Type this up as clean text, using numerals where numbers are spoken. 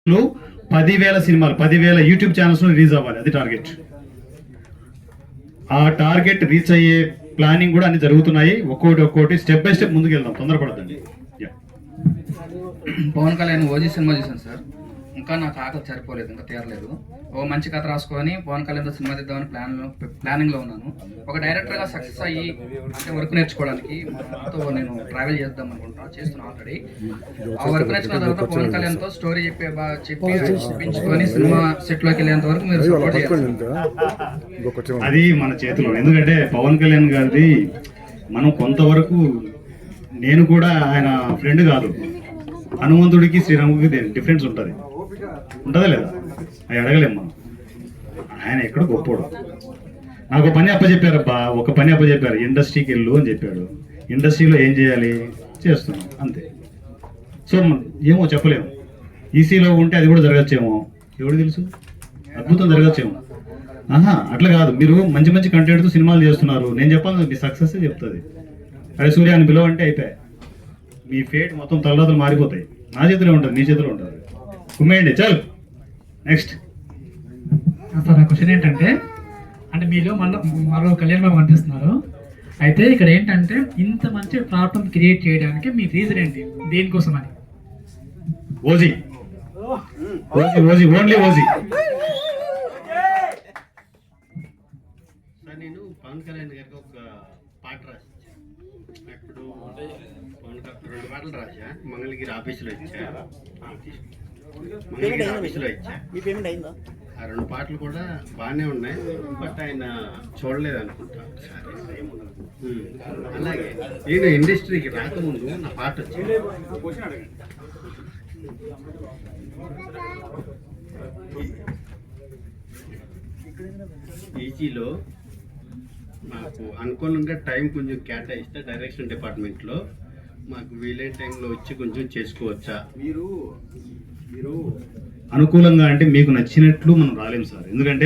10,000 సినిమాలు 10,000 YouTube channels release అవ్వాలి. అది టార్గెట్. ఆ టార్గెట్ రీచ్ అయ్యే ప్లానింగ్ కూడా అన్ని జరుగుతున్నాయి. ఒక్కోటి స్టెప్ బై స్టెప్ ముందుకు వెళ్దాం, తొందరపడదండి. పవన్ కళ్యాణ్ ఓజీ సినిమా చూసాను సార్. ఇంకా నాకు ఆకలి సరిపోలేదు, ఇంకా తీరలేదు. ఓ మంచి కథ రాసుకొని పవన్ కళ్యాణ్తో సినిమా తీద్దామని ప్లానింగ్లో ఉన్నాను. ఒక డైరెక్టర్గా సక్సెస్ అయ్యి అంటే వర్క్ నేర్చుకోవడానికి మాతో నేను ట్రావెల్ చేద్దాం చేస్తున్నాను ఆల్రెడీ. ఆ వర్క్ నేర్చుకున్న తర్వాత పవన్ కళ్యాణ్తో స్టోరీ చెప్పి చూపించుకొని సినిమా సెట్లోకి వెళ్ళేంత వరకు మీరు సపోర్ట్ చేయాలి. అది మన చేతిలో. ఎందుకంటే పవన్ కళ్యాణ్ గారిది మనం కొంతవరకు, నేను కూడా ఆయన ఫ్రెండ్ కాదు. హనుమంతుడికి శ్రీరాముడికి డిఫరెన్స్ ఉంటుందా లేదా? అది అడగలేము మనం. ఆయన ఎక్కడ గొప్పోడు. నాకు పని అప్పచెప్పారబ్బా, ఒక పని అప్పచెప్పారు, ఇండస్ట్రీకి వెళ్ళు అని చెప్పాడు. ఇండస్ట్రీలో ఏం చేయాలి చేస్తున్నాం అంతే. సో ఏమో చెప్పలేము. ఈసీలో ఉంటే అది కూడా జరగచ్చేమో, ఎవడు తెలుసు, అద్భుతం జరగచ్చేమో. అట్లా కాదు. మీరు మంచి మంచి కంటెంట్తో సినిమాలు చేస్తున్నారు. నేను చెప్పాలి, మీ సక్సెస్ చెప్తుంది. అరే సూర్య అని పిలవంటే అయిపోయాయి. మీ ఫేట్ మొత్తం తలరాతలు మారిపోతాయి. నా చేతిలో ఉంటుంది, నీ చేతిలో ఉంటుంది. కుమ్మేయండి చల్. నెక్స్ట్ సార్, నా క్వశ్చన్ ఏంటంటే, మీలో మరో కళ్యాణ్ బాబు కనిపిస్తున్నారు. అయితే ఇక్కడ ఏంటంటే, ఇంత మంచి ప్లాట్ఫామ్ క్రియేట్ చేయడానికి మీ రీజన్ ఏంటి, దేనికోసం అని? OG OG only OG. Sir, నేను పవన్ కళ్యాణ్ గారికి ఒక పాట రాసి, ఇప్పుడు పవన్ 2 పాటలు రాసా. మంగళగిరి ఆఫీసులో ఇచ్చా. మంగళగిరి ఆఫీసులో ఇచ్చా. ఆ 2 పాటలు కూడా బాగానే ఉన్నాయి. బట్ ఆయన చూడలేదు అనుకుంటా. అలాగే నేను ఇండస్ట్రీకి రాకముందు నా పాట వచ్చింది. ఈజీలో మాకు అనుకూలంగా టైం కొంచెం కేటాయిస్తే డైరెక్షన్ డిపార్ట్మెంట్లో మాకు వీలైన టైంలో వచ్చి కొంచెం చేసుకోవచ్చా? మీరు అనుకూలంగా అంటే మీకు నచ్చినట్లు మనం రాలేము సార్. ఎందుకంటే